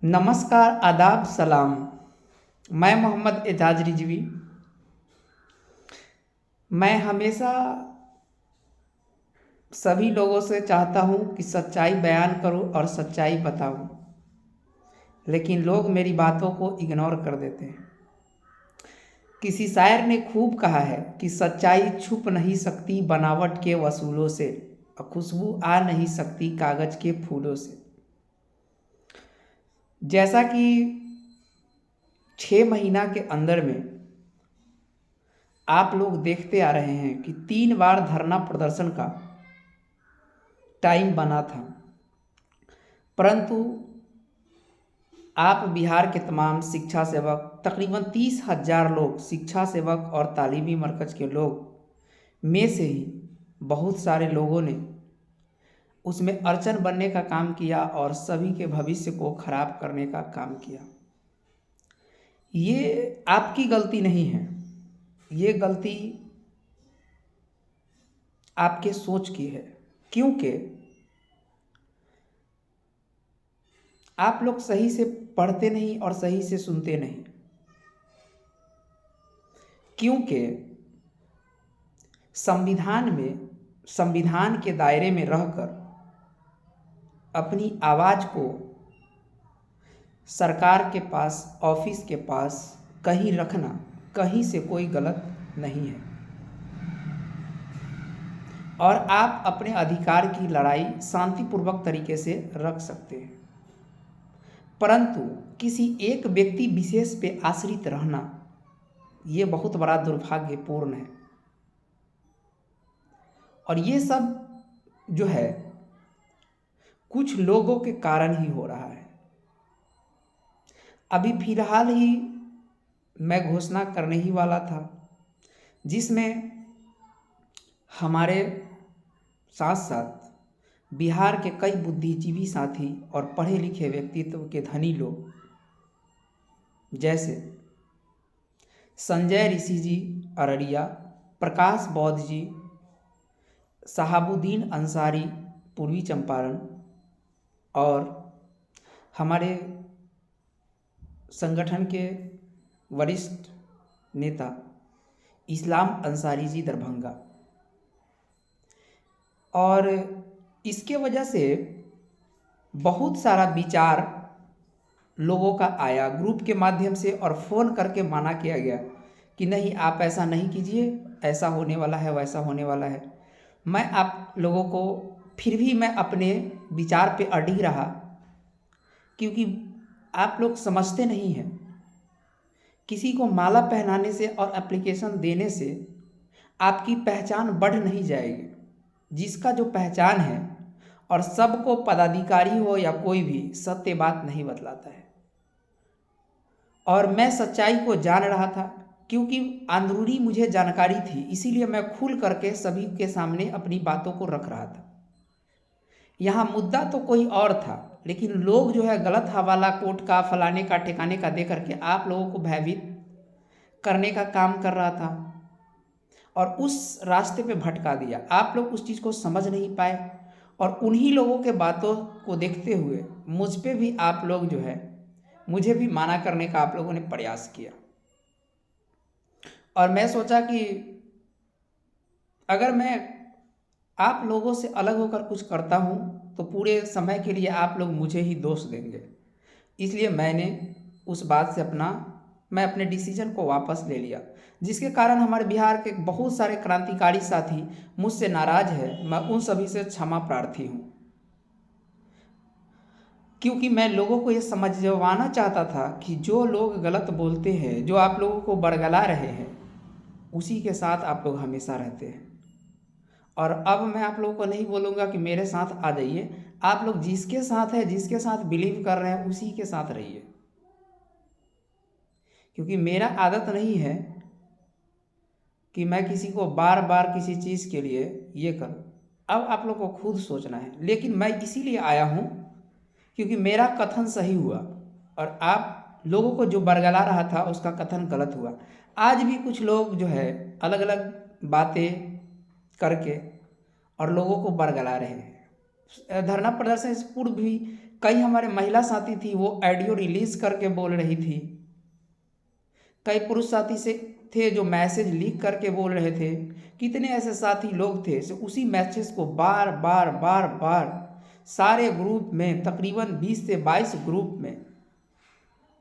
नमस्कार, आदाब, सलाम। मैं मोहम्मद एजाज रिजवी। मैं हमेशा सभी लोगों से चाहता हूँ कि सच्चाई बयान करूँ और सच्चाई बताऊँ, लेकिन लोग मेरी बातों को इग्नोर कर देते हैं। किसी शायर ने खूब कहा है कि सच्चाई छुप नहीं सकती बनावट के वसूलों से, और खुशबू आ नहीं सकती कागज के फूलों से। जैसा कि 6 महीना के अंदर में आप लोग देखते आ रहे हैं कि 3 बार धरना प्रदर्शन का टाइम बना था, परंतु आप बिहार के तमाम शिक्षा सेवक, तकरीबन 30,000 लोग, शिक्षा सेवक और तालीमी मरकज़ के लोग में से ही बहुत सारे लोगों ने उसमें अड़चन बनने का काम किया और सभी के भविष्य को खराब करने का काम किया। ये आपकी गलती नहीं है, ये गलती आपके सोच की है, क्योंकि आप लोग सही से पढ़ते नहीं और सही से सुनते नहीं। क्योंकि संविधान के दायरे में रहकर अपनी आवाज़ को सरकार के पास, ऑफिस के पास कहीं रखना कहीं से कोई गलत नहीं है, और आप अपने अधिकार की लड़ाई शांतिपूर्वक तरीके से रख सकते हैं। परंतु किसी एक व्यक्ति विशेष पे आश्रित रहना, ये बहुत बड़ा दुर्भाग्यपूर्ण है। और ये सब जो है कुछ लोगों के कारण ही हो रहा है। अभी फिलहाल ही मैं घोषणा करने ही वाला था, जिसमें हमारे साथ साथ बिहार के कई बुद्धिजीवी साथी और पढ़े लिखे व्यक्तित्व के धनी लोग, जैसे संजय ऋषि जी अररिया, प्रकाश बौद्ध जी, शहाबुद्दीन अंसारी पूर्वी चंपारण, और हमारे संगठन के वरिष्ठ नेता इस्लाम अंसारी जी दरभंगा। और इसके वजह से बहुत सारा विचार लोगों का आया ग्रुप के माध्यम से, और फ़ोन करके माना किया गया कि नहीं, आप ऐसा नहीं कीजिए, ऐसा होने वाला है, वैसा होने वाला है। मैं आप लोगों को फिर भी मैं अपने विचार पे अड़ी रहा, क्योंकि आप लोग समझते नहीं हैं। किसी को माला पहनाने से और एप्लीकेशन देने से आपकी पहचान बढ़ नहीं जाएगी। जिसका जो पहचान है, और सबको पदाधिकारी हो या कोई भी, सत्य बात नहीं बतलाता है। और मैं सच्चाई को जान रहा था, क्योंकि अंदरूनी मुझे जानकारी थी, इसीलिए मैं खुल करके सभी के सामने अपनी बातों को रख रहा था। यहाँ मुद्दा तो कोई और था, लेकिन लोग जो है गलत हवाला कोर्ट का, फलाने का, ठिकाने का दे करके आप लोगों को भयभीत करने का काम कर रहा था, और उस रास्ते पे भटका दिया। आप लोग उस चीज़ को समझ नहीं पाए, और उन्हीं लोगों के बातों को देखते हुए मुझ पे भी आप लोग जो है, मुझे भी माना करने का आप लोगों ने प्रयास किया। और मैं सोचा कि अगर मैं आप लोगों से अलग होकर कुछ करता हूँ तो पूरे समय के लिए आप लोग मुझे ही दोष देंगे। इसलिए मैंने उस बात से मैं अपने डिसीजन को वापस ले लिया, जिसके कारण हमारे बिहार के बहुत सारे क्रांतिकारी साथी मुझसे नाराज है। मैं उन सभी से क्षमा प्रार्थी हूँ, क्योंकि मैं लोगों को ये समझवाना चाहता था कि जो लोग गलत बोलते हैं, जो आप लोगों को बरगला रहे हैं, उसी के साथ आप लोग हमेशा रहते हैं। और अब मैं आप लोगों को नहीं बोलूँगा कि मेरे साथ आ जाइए, आप लोग जिसके साथ है, जिसके साथ बिलीव कर रहे हैं, उसी के साथ रहिए। क्योंकि मेरा आदत नहीं है कि मैं किसी को बार बार किसी चीज़ के लिए ये करूं। अब आप लोग को खुद सोचना है, लेकिन मैं इसीलिए आया हूं क्योंकि मेरा कथन सही हुआ, और आप लोगों को जो बरगला रहा था उसका कथन गलत हुआ। आज भी कुछ लोग जो है अलग अलग बातें करके और लोगों को बरगला रहे हैं। धरना प्रदर्शन से पूर्व भी कई हमारे महिला साथी थी वो ऑडियो रिलीज करके बोल रही थी, कई पुरुष साथी से थे जो मैसेज लीक करके बोल रहे थे। कितने ऐसे साथी लोग थे जो उसी मैसेज को बार बार बार बार सारे ग्रुप में, तकरीबन 20 से 22 ग्रुप में,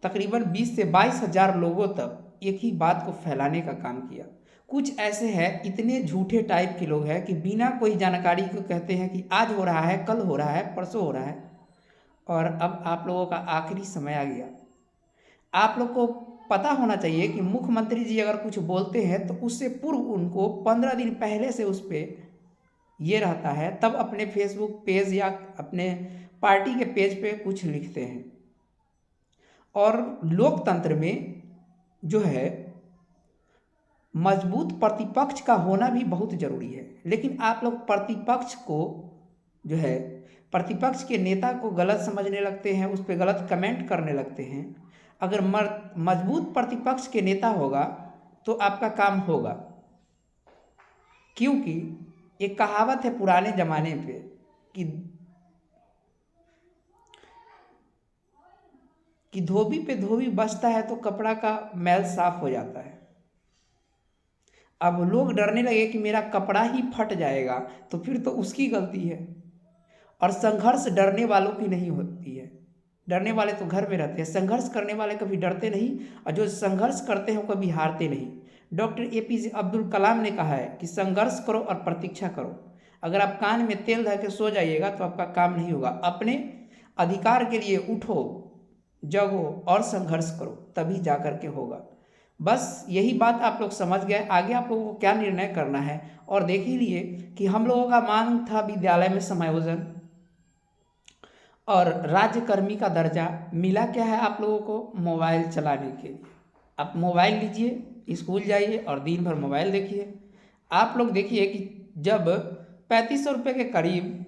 तकरीबन 20 से 22 हजार लोगों तक एक ही बात को फैलाने का काम किया। कुछ ऐसे हैं, इतने झूठे टाइप के लोग हैं कि बिना कोई जानकारी को कहते हैं कि आज हो रहा है, कल हो रहा है, परसों हो रहा है। और अब आप लोगों का आखिरी समय आ गया। आप लोग को पता होना चाहिए कि मुख्यमंत्री जी अगर कुछ बोलते हैं तो उससे पूर्व उनको 15 दिन पहले से उस पर ये रहता है, तब अपने फेसबुक पेज या अपने पार्टी के पेज पे कुछ लिखते हैं। और लोकतंत्र में जो है मजबूत प्रतिपक्ष का होना भी बहुत जरूरी है, लेकिन आप लोग प्रतिपक्ष को जो है, प्रतिपक्ष के नेता को गलत समझने लगते हैं, उस पर गलत कमेंट करने लगते हैं। अगर मजबूत प्रतिपक्ष के नेता होगा तो आपका काम होगा, क्योंकि एक कहावत है पुराने जमाने कि धोबी पे धोबी बचता है तो कपड़ा का मैल साफ हो जाता है। अब लोग डरने लगे कि मेरा कपड़ा ही फट जाएगा, तो फिर तो उसकी गलती है। और संघर्ष डरने वालों की नहीं होती है, डरने वाले तो घर में रहते हैं। संघर्ष करने वाले कभी डरते नहीं, और जो संघर्ष करते हैं वो कभी हारते नहीं। डॉक्टर APJ अब्दुल कलाम ने कहा है कि संघर्ष करो और प्रतीक्षा करो। अगर आप कान में तेल धर के सो जाइएगा तो आपका काम नहीं होगा। अपने अधिकार के लिए उठो, जगो और संघर्ष करो, तभी जा कर के होगा। बस यही बात आप लोग समझ गए। आगे आप लोगों को क्या निर्णय करना है, और देख ही लिए कि हम लोगों का मांग था विद्यालय में समायोजन और राज्यकर्मी का दर्जा। मिला क्या है आप लोगों को? मोबाइल चलाने के लिए। आप मोबाइल लीजिए, स्कूल जाइए और दिन भर मोबाइल देखिए। आप लोग देखिए कि जब 3500 रुपये के करीब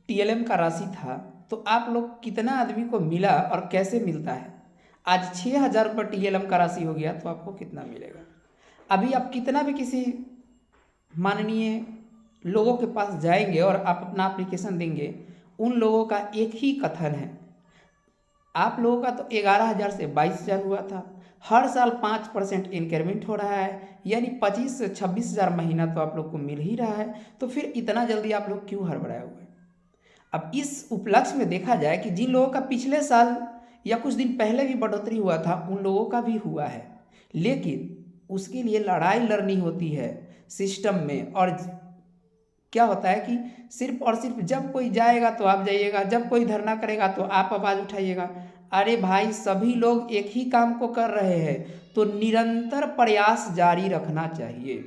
TLM का राशि था तो आप लोग कितना आदमी को मिला और कैसे मिलता है। आज 6000 रुपये TLM का राशि हो गया तो आपको कितना मिलेगा। अभी आप कितना भी किसी माननीय लोगों के पास जाएंगे और आप अपना एप्लीकेशन देंगे, उन लोगों का एक ही कथन है, आप लोगों का तो 11,000 से 22,000 हुआ था, हर साल 5% इंक्रीमेंट हो रहा है, यानी 25 से 26,000 महीना तो आप लोग को मिल ही रहा है। तो फिर इतना जल्दी आप लोग क्यों हड़बड़ाए हुए? अब इस उपलक्ष्य में देखा जाए कि जिन लोगों का पिछले साल या कुछ दिन पहले भी बढ़ोतरी हुआ था उन लोगों का भी हुआ है, लेकिन उसके लिए लड़ाई लड़नी होती है सिस्टम में। और क्या होता है कि सिर्फ और सिर्फ जब कोई जाएगा तो आप जाइएगा, जब कोई धरना करेगा तो आप आवाज़ उठाइएगा। अरे भाई, सभी लोग एक ही काम को कर रहे हैं तो निरंतर प्रयास जारी रखना चाहिए।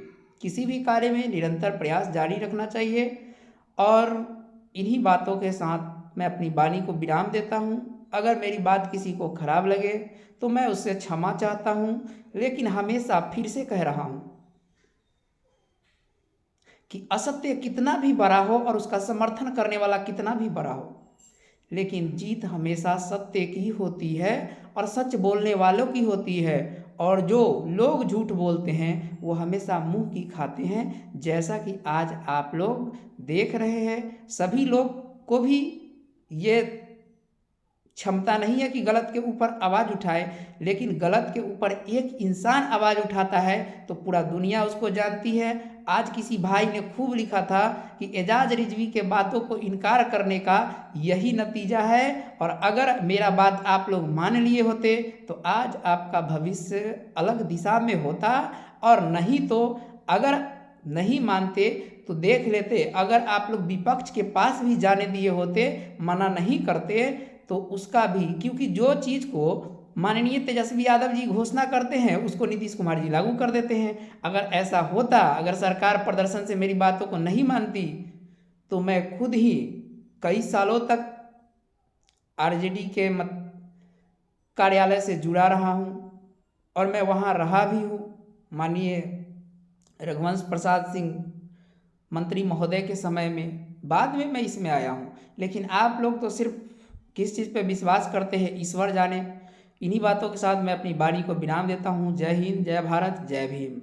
किसी भी कार्य में निरंतर प्रयास जारी रखना चाहिए। और इन्हीं बातों के साथ मैं अपनी वाणी को विराम देता हूँ। अगर मेरी बात किसी को खराब लगे तो मैं उससे क्षमा चाहता हूँ, लेकिन हमेशा फिर से कह रहा हूँ कि असत्य कितना भी बड़ा हो और उसका समर्थन करने वाला कितना भी बड़ा हो, लेकिन जीत हमेशा सत्य की होती है और सच बोलने वालों की होती है। और जो लोग झूठ बोलते हैं वो हमेशा मुंह की खाते हैं, जैसा कि आज आप लोग देख रहे हैं। सभी लोग को भी ये क्षमता नहीं है कि गलत के ऊपर आवाज़ उठाए, लेकिन गलत के ऊपर एक इंसान आवाज़ उठाता है तो पूरा दुनिया उसको जानती है। आज किसी भाई ने खूब लिखा था कि एजाज रिजवी के बातों को इनकार करने का यही नतीजा है, और अगर मेरा बात आप लोग मान लिए होते तो आज आपका भविष्य अलग दिशा में होता। और नहीं तो अगर नहीं मानते तो देख लेते, अगर आप लोग विपक्ष के पास भी जाने दिए होते, मना नहीं करते तो उसका भी, क्योंकि जो चीज़ को माननीय तेजस्वी यादव जी घोषणा करते हैं उसको नीतीश कुमार जी लागू कर देते हैं। अगर ऐसा होता, अगर सरकार प्रदर्शन से मेरी बातों को नहीं मानती तो मैं खुद ही कई सालों तक RJD के कार्यालय से जुड़ा रहा हूँ और मैं वहाँ रहा भी हूँ। माननीय रघुवंश प्रसाद सिंह मंत्री महोदय के समय में, बाद में मैं इसमें आया हूँ। लेकिन आप लोग तो सिर्फ किस चीज़ पे विश्वास करते हैं ईश्वर जाने। इन्हीं बातों के साथ मैं अपनी वाणी को विराम देता हूँ। जय हिंद, जय भारत, जय भीम।